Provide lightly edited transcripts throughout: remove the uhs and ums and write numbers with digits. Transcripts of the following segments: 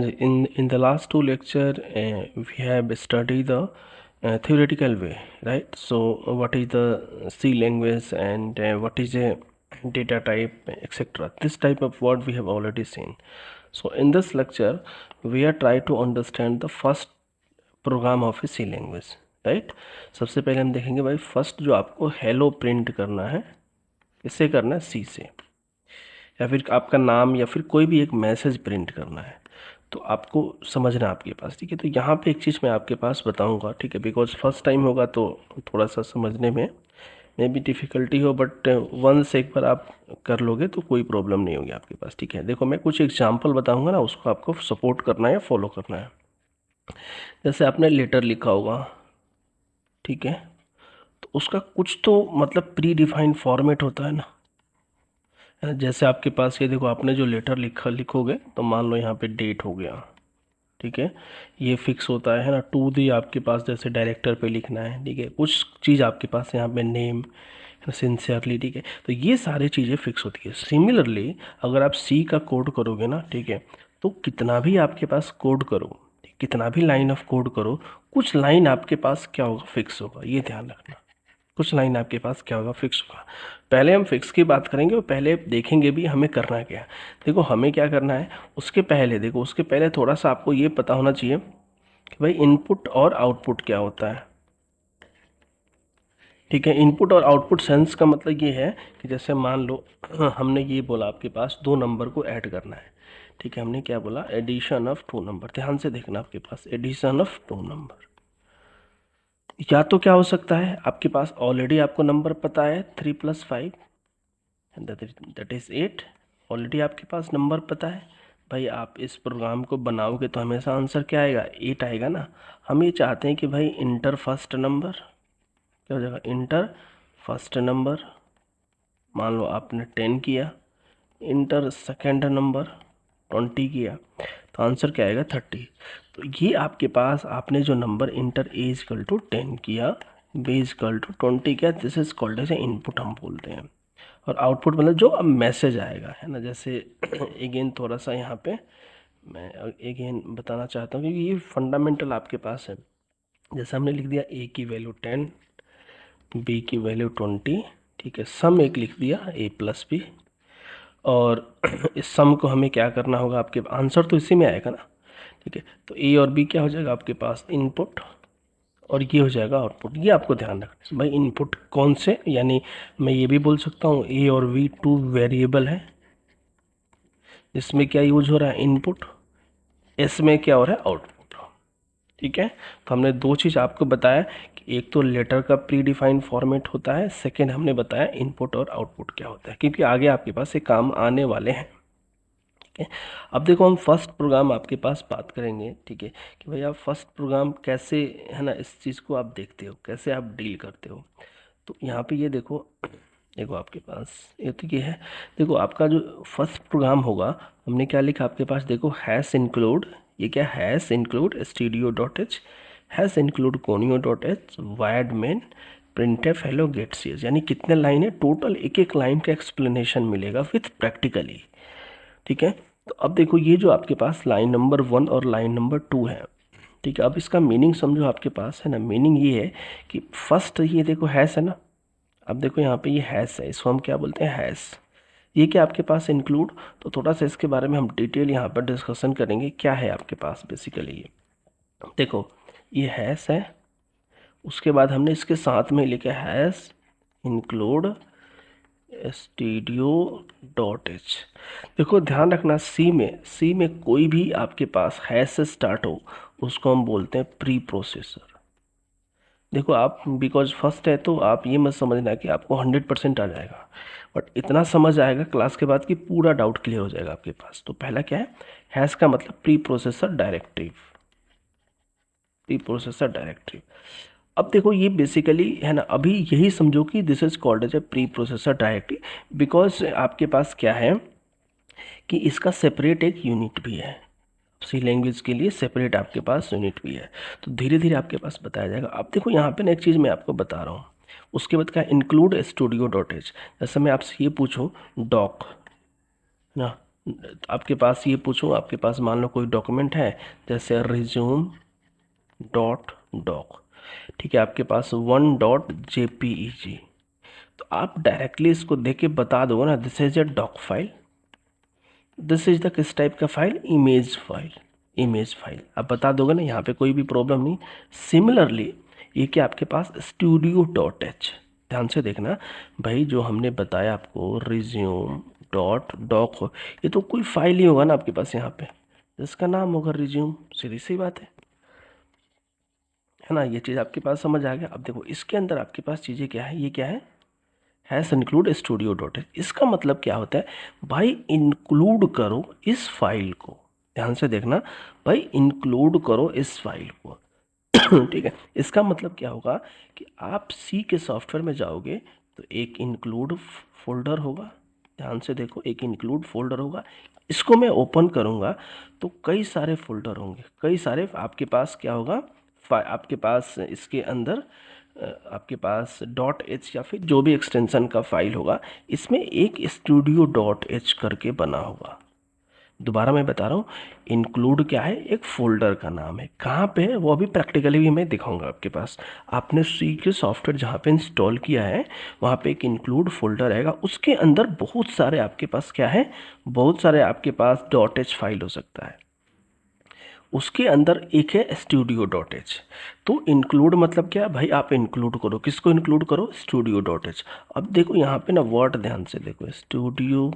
In the last two lecture, we have studied the theoretical way, right? So, what is the C language and what is a data type, etc. This type of word we have already seen. So, in this lecture, we are trying to understand the first program of a C language, right. सबसे पहले हम देखेंगे भाई first जो आपको hello print करना है, इससे करना है सी से, या फिर आपका नाम या फिर कोई भी एक मैसेज प्रिंट करना है तो आपको समझना आपके पास, ठीक है। तो यहाँ पे एक चीज़ मैं आपके पास बताऊँगा, ठीक है, बिकॉज फर्स्ट टाइम होगा तो थोड़ा सा समझने में भी डिफ़िकल्टी हो, बट वंस एक बार आप कर लोगे तो कोई प्रॉब्लम नहीं होगी आपके पास, ठीक है। देखो मैं कुछ एग्जाम्पल बताऊँगा ना, उसको आपको सपोर्ट करना है या फॉलो करना है। जैसे आपने लेटर लिखा होगा, ठीक है, तो उसका कुछ तो मतलब प्री डिफाइंड फॉर्मेट होता है ना। जैसे आपके पास ये देखो, आपने जो लेटर लिखोगे तो मान लो यहाँ पे डेट हो गया, ठीक है, ये फिक्स होता है ना। टू दी आपके पास जैसे डायरेक्टर पे लिखना है, ठीक है, कुछ चीज़ आपके पास यहाँ पे नेम, सिंसियरली, ठीक है, तो ये सारी चीज़ें फिक्स होती है। सिमिलरली अगर आप सी का कोड करोगे ना, ठीक है, तो कितना भी आपके पास कोड करो, कितना भी लाइन ऑफ कोड करो, कुछ लाइन आपके पास क्या होगा, फिक्स होगा, ये ध्यान रखना। कुछ लाइन आपके पास क्या होगा, फिक्स होगा। पहले हम फिक्स की बात करेंगे और पहले देखेंगे भी हमें करना क्या है। देखो हमें क्या करना है, उसके पहले देखो, उसके पहले थोड़ा सा आपको ये पता होना चाहिए कि भाई इनपुट और आउटपुट क्या होता है, ठीक है। इनपुट और आउटपुट सेंस का मतलब ये है कि जैसे मान लो हमने ये बोला आपके पास दो नंबर को ऐड करना है, ठीक है, हमने क्या बोला, एडिशन ऑफ टू नंबर। ध्यान से देखना, आपके पास एडिशन ऑफ टू नंबर, या तो क्या हो सकता है, आपके पास ऑलरेडी आपको नंबर पता है 3 + 5 दैट इज़ 8, ऑलरेडी आपके पास नंबर पता है। भाई आप इस प्रोग्राम को बनाओगे तो हमेशा आंसर क्या आएगा, 8 आएगा ना। हम ये चाहते हैं कि भाई इंटर फर्स्ट नंबर, क्या हो जाएगा, इंटर फर्स्ट नंबर, मान लो आपने 10 किया, इंटर सेकेंड नंबर 20 किया, तो आंसर क्या आएगा, 30। तो ये आपके पास आपने जो number enter a equal to 10 किया, बी इजकल टू 20 किया, this is called as input हम बोलते हैं। और आउटपुट मतलब जो अब मैसेज आएगा, है ना। जैसे अगेन थोड़ा सा यहाँ पे मैं अगेन बताना चाहता हूँ क्योंकि ये फंडामेंटल आपके पास है। जैसे हमने लिख दिया ए की वैल्यू 10, बी की वैल्यू 20, ठीक है, सम एक लिख दिया a+b, और इस सम को हमें क्या करना होगा, आपके आंसर तो इसी में आएगा ना, ठीक है। तो ए और बी क्या हो जाएगा आपके पास, इनपुट, और ये हो जाएगा आउटपुट। ये आपको ध्यान रखना है भाई, इनपुट कौन से, यानी मैं ये भी बोल सकता हूँ ए और बी टू वेरिएबल है, इसमें क्या यूज हो रहा है, इनपुट, इसमें क्या हो रहा है, आउटपुट, ठीक है। तो हमने दो चीज़ आपको बताया कि एक तो लेटर का प्री डिफाइंड फॉर्मेट होता है, सेकेंड हमने बताया इनपुट और आउटपुट क्या होता है, क्योंकि आगे आपके पास ये काम आने वाले हैं, ठीक है। अब देखो हम फर्स्ट प्रोग्राम आपके पास बात करेंगे, ठीक है, कि भाई आप फर्स्ट प्रोग्राम कैसे, है ना, इस चीज़ को आप देखते हो, कैसे आप डील करते हो। तो यहाँ पे ये देखो, देखो आपके पास ये तो ये है, देखो आपका जो फर्स्ट प्रोग्राम होगा, हमने क्या लिखा आपके पास, देखो हैश इंक्लूड, ये क्या, hash include stdio.h, hash include conio.h, void main, printf hello GATE cs, यानी कितने लाइन है टोटल, एक एक लाइन का एक्सप्लेनेशन मिलेगा विथ प्रैक्टिकली, ठीक है। तो अब देखो ये जो आपके पास लाइन नंबर 1 और लाइन नंबर 2 है, ठीक है, अब इसका मीनिंग समझो आपके पास, है ना। मीनिंग ये है कि फर्स्ट ये देखो हैश है ना, अब देखो यहाँ पे ये हैश है, इसको हम क्या बोलते हैं, हैश। ये क्या आपके पास इंक्लूड, तो थोड़ा सा इसके बारे में हम डिटेल यहाँ पर डिस्कशन करेंगे, क्या है आपके पास बेसिकली ये। देखो ये हैश है, उसके बाद हमने इसके साथ में लिखा हैश इंक्लूड stdio.h। देखो ध्यान रखना, सी में कोई भी आपके पास हैश से स्टार्ट हो उसको हम बोलते हैं प्री प्रोसेसर। देखो आप बिकॉज फर्स्ट है तो आप ये मत समझना कि आपको 100% आ जाएगा, बट इतना समझ आएगा क्लास के बाद कि पूरा डाउट क्लियर हो जाएगा आपके पास। तो पहला क्या है, हैश का मतलब pre processor directive, pre processor directive. अब देखो ये बेसिकली है ना, अभी यही समझो कि this is called as a preprocessor directive, because आपके पास क्या है कि इसका सेपरेट एक यूनिट भी है, सी लैंग्वेज के लिए सेपरेट आपके पास यूनिट भी है। तो धीरे धीरे आपके पास बताया जाएगा। अब देखो यहाँ पे ना एक चीज़ मैं आपको बता रहा हूँ, उसके बाद क्या, इंक्लूड stdio.h। जैसे मैं आपसे ये पूछूँ डॉक, ना, आपके पास ये पूछूं, आपके पास मान लो कोई डॉक्यूमेंट है जैसे रिज्यूम डॉट डॉक, ठीक है, आपके पास 1.jpeg, तो आप डायरेक्टली इसको देख के बता दोगे ना this is a doc file, this is the किस टाइप का file, image file, image file आप बता दोगे ना, यहाँ पे कोई भी प्रॉब्लम नहीं। सिमिलरली ये क्या आपके पास स्टूडियो डॉट एच, ध्यान से देखना भाई, जो हमने बताया आपको रिज्यूम डॉट डॉक हो, ये तो कोई फाइल ही होगा ना आपके पास यहाँ पे, जिसका नाम होगा रिज्यूम, सीधी सी बात है ना। ये चीज़ आपके पास समझ आ गया। अब देखो इसके अंदर आपके पास चीज़ें क्या है, ये क्या है इंक्लूड स्टूडियो डॉट एच, इसका मतलब क्या होता है भाई, इंक्लूड करो इस फाइल को, ध्यान से देखना भाई, इंक्लूड करो इस फाइल को ठीक है, इसका मतलब क्या होगा कि आप सी के सॉफ्टवेयर में जाओगे तो एक इंक्लूड फोल्डर होगा, ध्यान से देखो एक इंक्लूड फोल्डर होगा, इसको मैं ओपन करूंगा तो कई सारे फोल्डर होंगे, कई सारे आपके पास क्या होगा, आपके पास इसके अंदर आपके पास डॉट एच या फिर जो भी एक्सटेंशन का फाइल होगा, इसमें एक स्टूडियो डॉट एच करके बना होगा। दोबारा मैं बता रहा हूँ, इंक्लूड क्या है, एक फोल्डर का नाम है, कहाँ पे है वो अभी प्रैक्टिकली भी मैं दिखाऊंगा आपके पास। आपने सी के सॉफ्टवेयर जहाँ पे इंस्टॉल किया है वहाँ पे एक इंक्लूड फोल्डर रहेगा, उसके अंदर बहुत सारे आपके पास क्या है, बहुत सारे आपके पास डॉट एच फाइल हो सकता है, उसके अंदर एक है स्टूडियो डॉट एच। तो इंक्लूड मतलब क्या भाई, आप इंक्लूड करो, किसको इंक्लूड करो, स्टूडियो डॉट एच। अब देखो यहाँ पे ना वर्ड ध्यान से देखो, स्टूडियो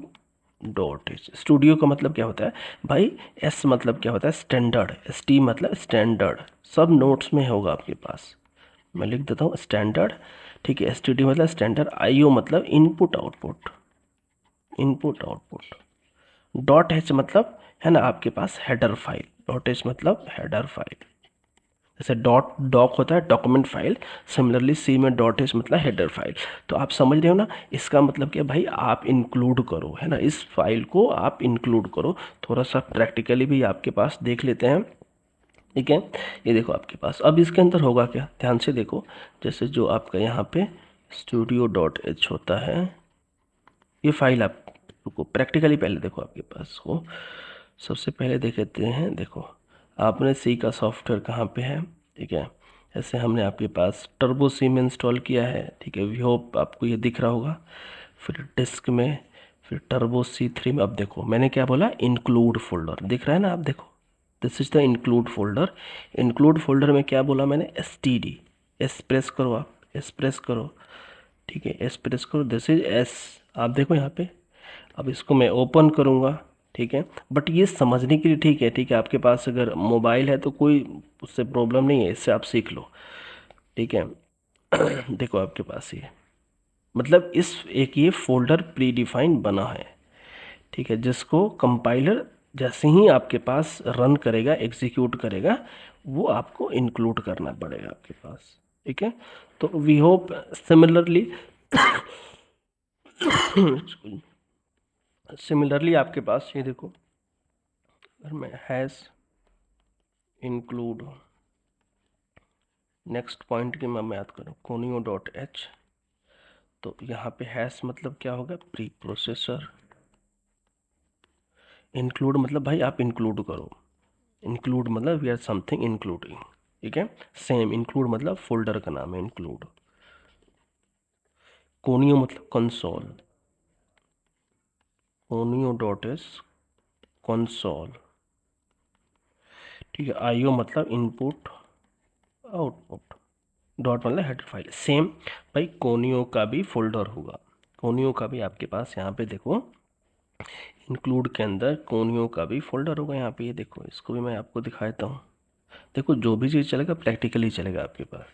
डॉट एच, स्टूडियो का मतलब क्या होता है भाई, एस मतलब क्या होता है स्टैंडर्ड, एस टी मतलब स्टैंडर्ड, सब नोट्स में होगा आपके पास, मैं लिख देता हूँ स्टैंडर्ड, ठीक है, एस टी डी मतलब स्टैंडर्ड, आई ओ मतलब input output, input output, dot H मतलब है ना आपके पास हेडर फाइल, डॉट एच मतलब हेडर फाइल, जैसे डॉट डॉक होता है डॉक्यूमेंट फाइल, सिमिलरली सी में डॉट एच मतलब हेडर फाइल। तो आप समझ रहे हो ना, इसका मतलब क्या भाई, आप इंक्लूड करो, है ना, इस फाइल को आप इंक्लूड करो। थोड़ा सा प्रैक्टिकली भी आपके पास देख लेते हैं, ठीक है। ये देखो आपके पास अब इसके अंदर होगा क्या, ध्यान से देखो, जैसे जो आपका यहाँ पे स्टूडियो डॉट एच होता है, ये फाइल आप रुको प्रैक्टिकली पहले देखो आपके पास हो, सबसे पहले देख लेते हैं। देखो आपने सी का सॉफ्टवेयर कहाँ पे है, ठीक है, ऐसे हमने आपके पास टर्बो सी में इंस्टॉल किया है, ठीक है, वी होप आपको ये दिख रहा होगा, फिर डिस्क में, फिर टर्बो C3 में। अब देखो मैंने क्या बोला, इंक्लूड फोल्डर दिख रहा है ना, आप देखो this is the include folder, include folder में क्या बोला मैंने, STD, एस प्रेस करो, आप एस प्रेस करो, ठीक है, एस प्रेस करो, दिस इज एस, आप देखो यहाँ पे। अब इसको मैं ओपन करूँगा, ठीक है, बट ये समझने के लिए ठीक है, ठीक है, आपके पास अगर मोबाइल है तो कोई उससे प्रॉब्लम नहीं है, इससे आप सीख लो, ठीक है देखो आपके पास ये मतलब इस एक ये फोल्डर प्री डिफाइंड बना है, ठीक है, जिसको कंपाइलर जैसे ही आपके पास रन करेगा, एग्जीक्यूट करेगा, वो आपको इंक्लूड करना पड़ेगा आपके पास, ठीक है। तो वी होप सिमिलरली सिमिलरली आपके पास ये देखो, अगर मैं हैज़ इंक्लूड नेक्स्ट पॉइंट की मैं याद करूँ, कोनियो डॉट एच, तो यहाँ पे हैश मतलब क्या होगा, प्री प्रोसेसर, इंक्लूड मतलब भाई आप इंक्लूड करो, इंक्लूड मतलब वी आर समथिंग इंक्लूडिंग, ठीक है, सेम इंक्लूड मतलब फोल्डर का नाम है इंक्लूड, कोनियो मतलब console, conio dot S console, ठीक है, आईओ मतलब इनपुट आउटपुट, डॉट मतलब हेडर फाइल, सेम भाई कोनियो का भी फोल्डर होगा, कोनियो का भी आपके पास यहाँ पे देखो, इंक्लूड के अंदर कोनियो का भी फोल्डर होगा यहाँ पे, ये देखो इसको भी मैं आपको दिखा देता हूँ। देखो जो भी चीज़ चलेगा प्रैक्टिकली चलेगा आपके पास,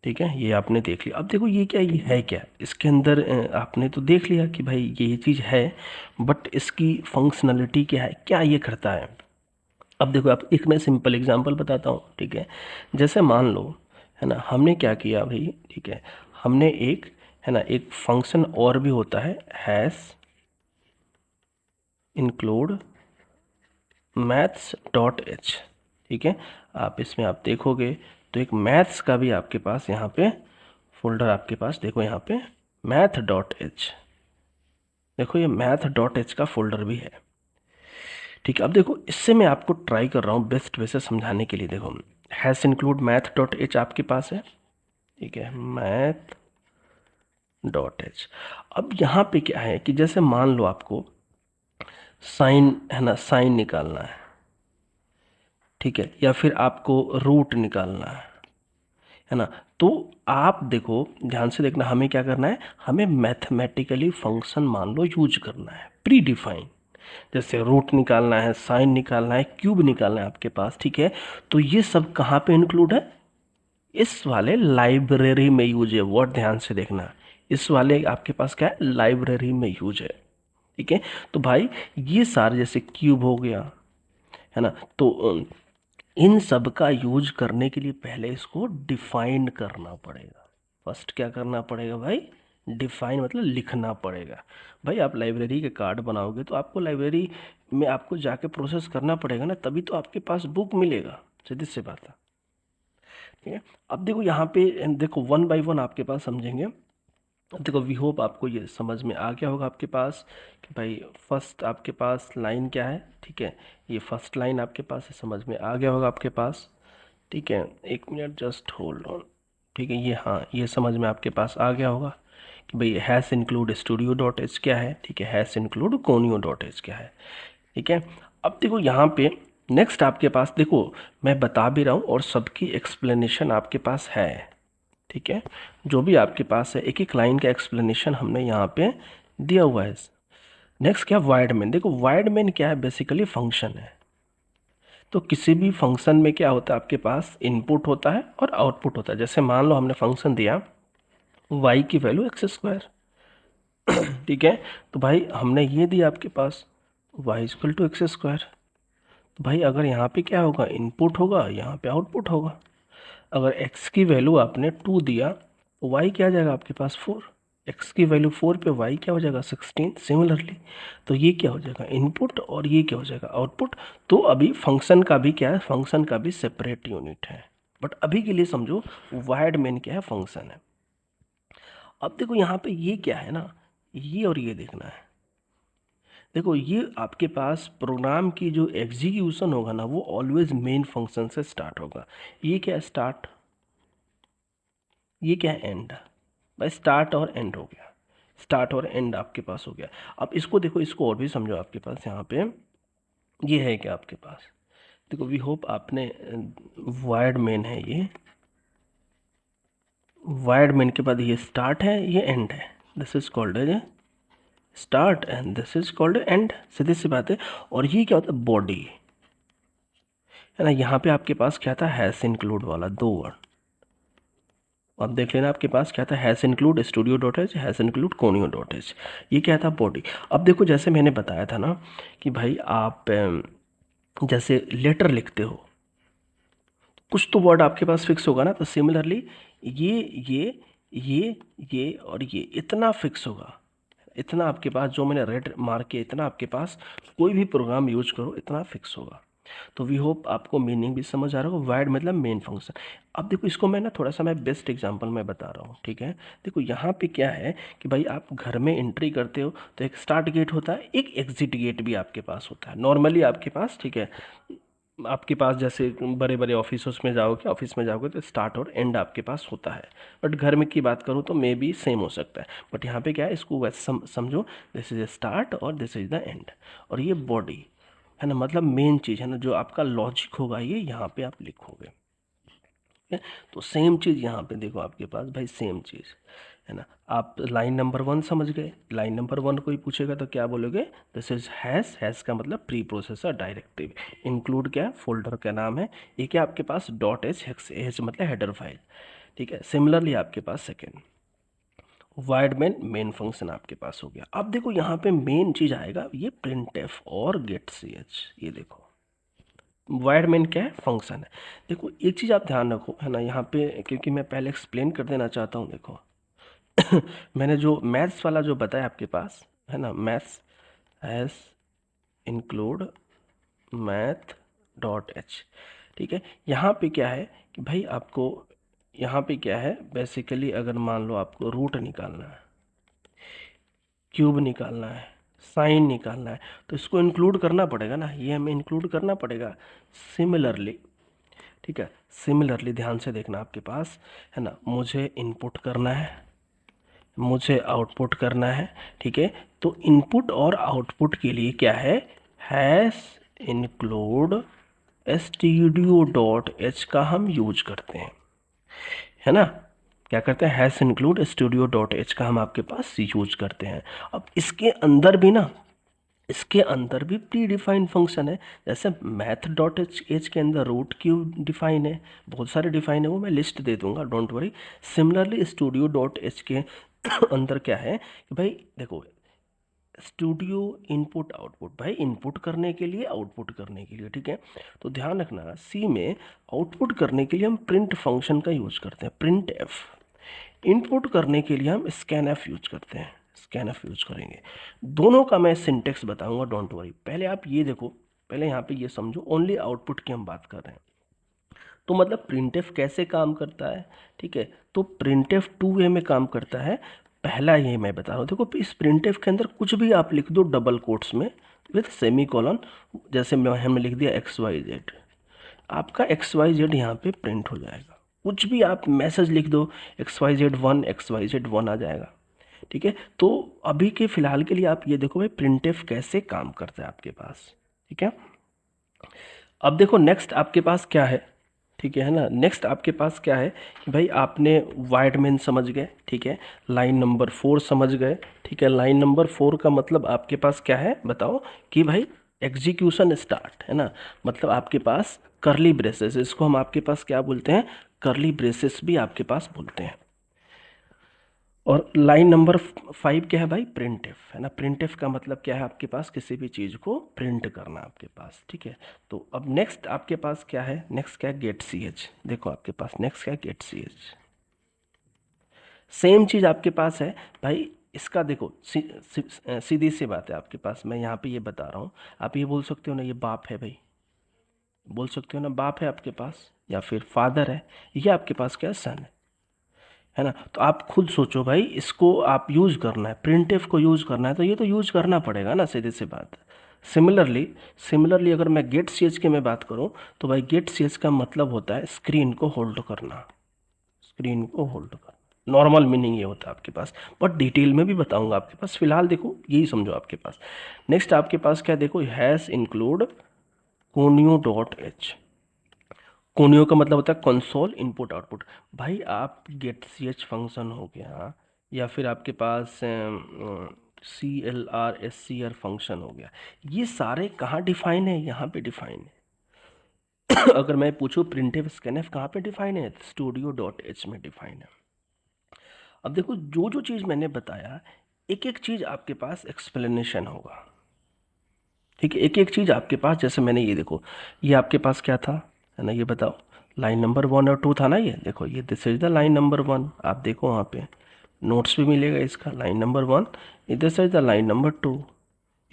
ठीक है, ये आपने देख लिया। अब देखो ये क्या, ये है क्या इसके अंदर, आपने तो देख लिया कि भाई ये चीज़ है, बट इसकी फंक्शनलिटी क्या है, क्या ये करता है। अब देखो आप एक मैं सिंपल एग्जांपल बताता हूँ, ठीक है, जैसे मान लो, है ना, हमने क्या किया भाई, ठीक है, हमने एक, है ना, एक फंक्शन और भी होता है, hash include maths dot H, ठीक है, आप इसमें आप देखोगे तो एक मैथ्स का भी आपके पास यहाँ पे फोल्डर आपके पास देखो, यहाँ पे मैथ डॉट एच, देखो ये मैथ डॉट एच का फोल्डर भी है, ठीक है। अब देखो इससे मैं आपको ट्राई कर रहा हूँ बेस्ट वे से समझाने के लिए। देखो hash include math dot H आपके पास है, ठीक है, मैथ डॉट एच। अब यहाँ पे क्या है कि जैसे मान लो आपको साइन है ना, साइन निकालना ठीक है, या फिर आपको रूट निकालना है ना, तो आप देखो ध्यान से देखना, हमें क्या करना है, हमें मैथमेटिकली फंक्शन मान लो यूज करना है प्री डिफाइन। जैसे रूट निकालना है, साइन निकालना है, क्यूब निकालना है आपके पास, ठीक है। तो ये सब कहाँ पे इंक्लूड है, इस वाले लाइब्रेरी में यूज है। वर्ड ध्यान से देखना, इस वाले आपके पास क्या है, लाइब्रेरी में यूज है, ठीक है। तो भाई ये सारे जैसे क्यूब हो गया है ना, तो इन सब का यूज करने के लिए पहले इसको डिफाइन करना पड़ेगा। फर्स्ट क्या करना पड़ेगा भाई, डिफाइन मतलब लिखना पड़ेगा। भाई आप लाइब्रेरी के कार्ड बनाओगे तो आपको लाइब्रेरी में आपको जाके प्रोसेस करना पड़ेगा ना, तभी तो आपके पास बुक मिलेगा, सीधी सी बात है, ठीक है। अब देखो यहाँ पे देखो वन बाय वन आपके पास समझेंगे। अब देखो वी होप आपको ये समझ में आ गया होगा आपके पास कि भाई फर्स्ट आपके पास लाइन क्या है, ठीक है, ये फर्स्ट लाइन आपके पास है, समझ में आ गया होगा आपके पास, ठीक है। एक मिनट जस्ट होल्ड ऑन, ठीक है, ये हाँ ये समझ में आपके पास आ गया होगा कि भाई hash include studio dot H क्या है, ठीक है, hash include conio dot H क्या है, ठीक है। अब देखो यहाँ पे नेक्स्ट आपके पास देखो, मैं बता भी रहा हूँ और सबकी एक्सप्लेनेशन आपके पास है, ठीक है। जो भी आपके पास है एक एक लाइन का एक्सप्लेनेशन हमने यहाँ पे दिया हुआ है। नेक्स्ट क्या, वाइड मेन। देखो वाइड मेन क्या है, बेसिकली फंक्शन है। तो किसी भी फंक्शन में क्या होता है, आपके पास इनपुट होता है और आउटपुट होता है। जैसे मान लो हमने फंक्शन दिया y की वैल्यू एक्स स्क्वायर, ठीक है, तो भाई हमने ये दिया आपके पास y equal to x square. तो भाई अगर यहाँ पे क्या होगा, इनपुट होगा, यहाँ पे आउटपुट होगा। अगर x की वैल्यू आपने 2 दिया तो y क्या आ जाएगा आपके पास 4, x की वैल्यू 4 पे y क्या हो जाएगा 16। सिमिलरली तो ये क्या हो जाएगा इनपुट और ये क्या हो जाएगा आउटपुट। तो अभी फंक्शन का भी क्या है, फंक्शन का भी सेपरेट यूनिट है, बट अभी के लिए समझो वाइड मेन क्या है, फंक्शन है। अब देखो यहाँ पे ये क्या है ना, ये और ये देखना है। देखो ये आपके पास प्रोग्राम की जो एग्जीक्यूशन होगा ना, वो ऑलवेज मेन फंक्शन से स्टार्ट होगा। ये क्या है स्टार्ट, ये क्या है एंड, भाई स्टार्ट और एंड हो गया, स्टार्ट और एंड आपके पास हो गया। अब इसको देखो, इसको और भी समझो, आपके पास यहाँ पे ये है क्या आपके पास, देखो वी होप आपने वायर्ड मेन है, ये वायर्ड मेन के बाद ये स्टार्ट है, ये एंड है, this is called as start and this is called end, सीधी सी बात है। और ये क्या होता है, बॉडी है ना। यहाँ पे आपके पास क्या था, हैश इंक्लूड वाला दो वर्ड। अब देख लेना आपके पास क्या था, hash include studio dot H, hash include conio dot H, ये क्या था बॉडी। अब देखो जैसे मैंने बताया था ना कि भाई आप जैसे लेटर लिखते हो, कुछ तो वर्ड आपके पास फिक्स होगा ना, तो सिमिलरली ये ये ये ये और ये इतना फिक्स होगा, इतना आपके पास जो मैंने रेड मार्क किया, इतना आपके पास कोई भी प्रोग्राम यूज करो इतना फिक्स होगा। तो वी होप आपको मीनिंग भी समझ आ रहा होगा, वाइड मतलब मेन फंक्शन। अब देखो इसको मैं ना थोड़ा सा मैं बेस्ट एग्जांपल में बता रहा हूँ, ठीक है। देखो यहाँ पे क्या है कि भाई आप घर में एंट्री करते हो तो एक स्टार्ट गेट होता है, एक एग्जिट गेट भी आपके पास होता है नॉर्मली आपके पास, ठीक है। आपके पास जैसे बड़े बड़े ऑफिस में जाओगे, ऑफिस में जाओगे तो स्टार्ट और एंड आपके पास होता है, बट घर में की बात करूँ तो मे बी सेम हो सकता है। बट यहाँ पे क्या है, इसको वैसे समझो, दिस इज ए स्टार्ट और दिस इज द एंड, और ये बॉडी है ना, मतलब मेन चीज़ है ना, जो आपका लॉजिक होगा ये यहाँ पे आप लिखोगे, ठीक है। तो सेम चीज़ यहाँ पे देखो आपके पास भाई, सेम चीज़ है ना। आप लाइन नंबर 1 समझ गए, लाइन नंबर 1 कोई पूछेगा तो क्या बोलोगे, दिस इज हैश, हैश का मतलब प्री प्रोसेसर डायरेक्टिव, इंक्लूड क्या है, फोल्डर का नाम है, ये क्या आपके पास डॉट एच, एच मतलब हेडर फाइल, ठीक है। सिमिलरली आपके पास सेकेंड वाइड मेन फंक्शन आपके पास हो गया। अब देखो यहाँ पे मेन चीज़ आएगा ये प्रिंट एफ और गेट सी एच, ये देखो वाइड मेन क्या है, फंक्शन है। देखो एक चीज़ आप ध्यान रखो है ना यहाँ पे, क्योंकि मैं पहले एक्सप्लेन कर देना चाहता हूँ। देखो मैंने जो मैथ्स वाला जो बताया आपके पास है ना, maths S include math dot H, ठीक है। यहाँ पे क्या है कि भाई आपको यहाँ पे क्या है, बेसिकली अगर मान लो आपको रूट निकालना है, क्यूब निकालना है, साइन निकालना है, तो इसको इंक्लूड करना पड़ेगा ना, ये हमें इंक्लूड करना पड़ेगा। सिमिलरली, ठीक है, सिमिलरली ध्यान से देखना आपके पास, है ना, मुझे इनपुट करना है, मुझे आउटपुट करना है, ठीक है। तो इनपुट और आउटपुट के लिए क्या है, hash include studio dot H का हम यूज करते हैं, है ना। क्या करते हैं, hash include studio dot H का हम आपके पास यूज करते हैं। अब इसके अंदर भी ना, इसके अंदर भी प्री डिफाइंड फंक्शन है। जैसे मैथ डॉट एच के अंदर रूट क्यूब डिफाइन है, बहुत सारे डिफाइन है, वो मैं लिस्ट दे दूंगा, don't worry. Similarly studio dot H के अंदर क्या है कि भाई देखो, स्टूडियो इनपुट आउटपुट, भाई इनपुट करने के लिए, आउटपुट करने के लिए, ठीक है। तो ध्यान रखना, सी में आउटपुट करने के लिए हम प्रिंट फंक्शन का यूज करते हैं, प्रिंट एफ। इनपुट करने के लिए हम स्कैन एफ यूज करते हैं, स्कैन एफ यूज करेंगे। दोनों का मैं सिंटेक्स बताऊंगा, डोंट वरी। पहले आप ये देखो, पहले यहाँ पे ये समझो, ओनली आउटपुट की हम बात कर रहे हैं। तो मतलब प्रिंटफ कैसे काम करता है, ठीक है। तो प्रिंटफ टू वे में काम करता है। पहला ये मैं बता रहा हूँ, देखो इस प्रिंटफ के अंदर कुछ भी आप लिख दो डबल कोट्स में विथ सेमी कॉलन, जैसे हमने लिख दिया एक्स वाई जेड, आपका एक्स वाई जेड यहाँ पे प्रिंट हो जाएगा। कुछ भी आप मैसेज लिख दो, X Y Z one, X Y Z one आ जाएगा, ठीक है। तो अभी के फिलहाल के लिए आप ये देखो भाई प्रिंटफ कैसे काम करता है आपके पास, ठीक है। अब देखो नेक्स्ट आपके पास क्या है, ठीक है ना। नेक्स्ट आपके पास क्या है कि भाई आपने वाइड मेन समझ गए, ठीक है। लाइन नंबर 4 समझ गए, ठीक है। लाइन नंबर 4 का मतलब आपके पास क्या है बताओ, कि भाई एग्जीक्यूशन स्टार्ट, है ना। मतलब आपके पास करली ब्रेसेस, इसको हम आपके पास क्या बोलते हैं, करली ब्रेसेस भी आपके पास बोलते हैं। और लाइन नंबर 5 क्या है भाई, प्रिंटफ, है ना। प्रिंटफ का मतलब क्या है, आपके पास किसी भी चीज़ को प्रिंट करना आपके पास, ठीक है। तो अब नेक्स्ट आपके पास क्या है, नेक्स्ट क्या है, गेट सी एच। देखो आपके पास नेक्स्ट क्या है, गेट सी एच। सेम चीज़ आपके पास है भाई। इसका देखो सीधी सी बात है आपके पास, मैं यहाँ पे ये बता रहा हूँ। आप ये बोल सकते हो ना, ये बाप है भाई, बोल सकते हो ना, बाप है आपके पास, या फिर फादर है, ये आपके पास क्या है, सन है ना। तो आप खुद सोचो भाई, इसको आप यूज़ करना है, प्रिंटफ को यूज़ करना है, तो ये तो यूज़ करना पड़ेगा ना, सीधी सी बात है। सिमिलरली, सिमिलरली अगर मैं गेट सी एच की मैं बात करूँ, तो भाई गेट सी एच का मतलब होता है स्क्रीन को होल्ड करना, स्क्रीन को होल्ड करना, नॉर्मल मीनिंग ये होता है आपके पास, बट डिटेल में भी बताऊंगा आपके पास, फिलहाल देखो यही समझो आपके पास। नेक्स्ट आपके पास क्या, देखो hash include conio dot H. Conio का मतलब होता है कंसोल इनपुट आउटपुट। भाई आप गेट सी एच फंक्शन हो गया, या फिर आपके पास C L R S C R function हो गया, ये सारे कहाँ डिफाइन है, यहाँ पे डिफाइन है। अगर मैं पूछूँ प्रिंटिव स्कैनफ कहाँ पे डिफाइन है, स्टूडियो डॉट एच में डिफाइन है। अब देखो जो जो चीज़ मैंने बताया, एक एक चीज़ आपके पास एक्सप्लेनेशन होगा, ठीक है। एक एक चीज़ आपके पास, जैसे मैंने ये देखो, ये आपके पास क्या था, है ना, ये बताओ, लाइन नंबर 1 और 2 था ना, ये देखो, ये this is the line number 1, आप देखो वहाँ पे नोट्स भी मिलेगा इसका, line number 1, this is the line number 2।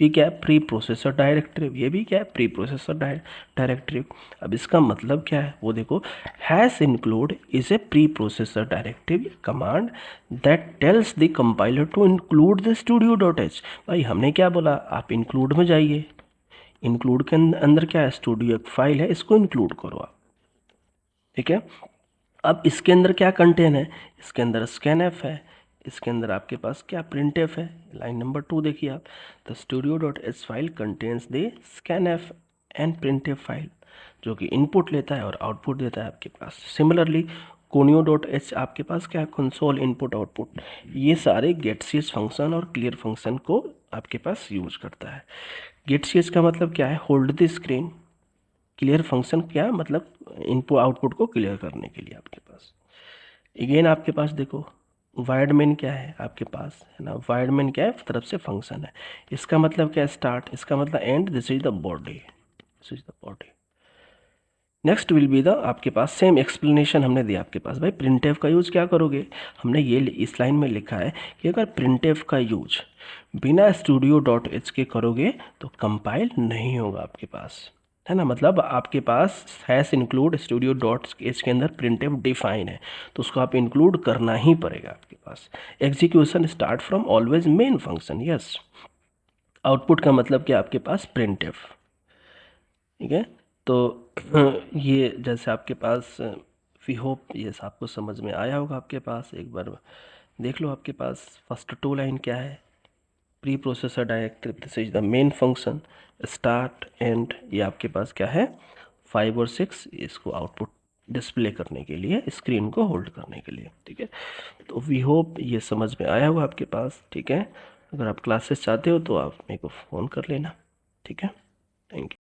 ये क्या है, प्री प्रोसेसर डायरेक्टिव, ये भी क्या है, प्री प्रोसेसर डायरेक्टिव। अब इसका मतलब क्या है वो देखो, hash include is a preprocessor directive command that tells the compiler to include the studio dot h. भाई हमने क्या बोला, आप इंक्लूड में जाइए, इंक्लूड के अंदर क्या है, स्टूडियो एक फाइल है, इसको इंक्लूड करो आप, ठीक है। अब इसके अंदर क्या कंटेन है, इसके अंदर स्कैन एफ है, इसके अंदर आपके पास क्या प्रिंट एफ है, लाइन नंबर 2 देखिए आप, the studio dot H file contains the scan F and print F file, जो कि इनपुट लेता है और आउटपुट देता है आपके पास। सिमिलरली कोनियो डॉट एच आपके पास क्या है, कंसोल इनपुट आउटपुट, ये सारे गेट सी एच फंक्शन और क्लियर फंक्शन को आपके पास यूज करता है। गेट सी एच का मतलब क्या है, hold the screen. Clear function क्या मतलब, इनपुट आउटपुट को क्लियर करने के लिए आपके पास। अगेन आपके पास देखो, वाइड मेन क्या है आपके पास, है ना, वाइड मेन क्या है, तरफ से फंक्शन है, इसका मतलब क्या है, स्टार्ट, इसका मतलब and, this is the body, this is the body. Next will be the, आपके पास सेम एक्सप्लेनेशन हमने दिया आपके पास, भाई प्रिंटफ का यूज क्या करोगे, हमने ये इस लाइन में लिखा है कि अगर प्रिंटफ का यूज बिना स्टूडियो डॉट एच के करोगे तो कंपाइल नहीं होगा आपके पास, है ना, मतलब आपके पास hash include studio dot sketch के अंदर प्रिंटफ डिफाइन है, तो उसको आप इंक्लूड करना ही पड़ेगा आपके पास। Execution start from always main function, yes. Output का मतलब क्या आपके पास प्रिंटफ, ठीक है। तो ये जैसे आपके पास, वी होप ये आपको समझ में आया होगा आपके पास। एक बार देख लो आपके पास फर्स्ट टू लाइन क्या है, pre processor directory, this is the main function, start and, ये आपके पास क्या है 5 और 6, इसको आउटपुट डिस्प्ले करने के लिए, स्क्रीन को होल्ड करने के लिए, ठीक है। तो वी होप ये समझ में आया होगा आपके पास, ठीक है। अगर आप क्लासेस चाहते हो तो आप मेरे को फ़ोन कर लेना, ठीक है। Thank you.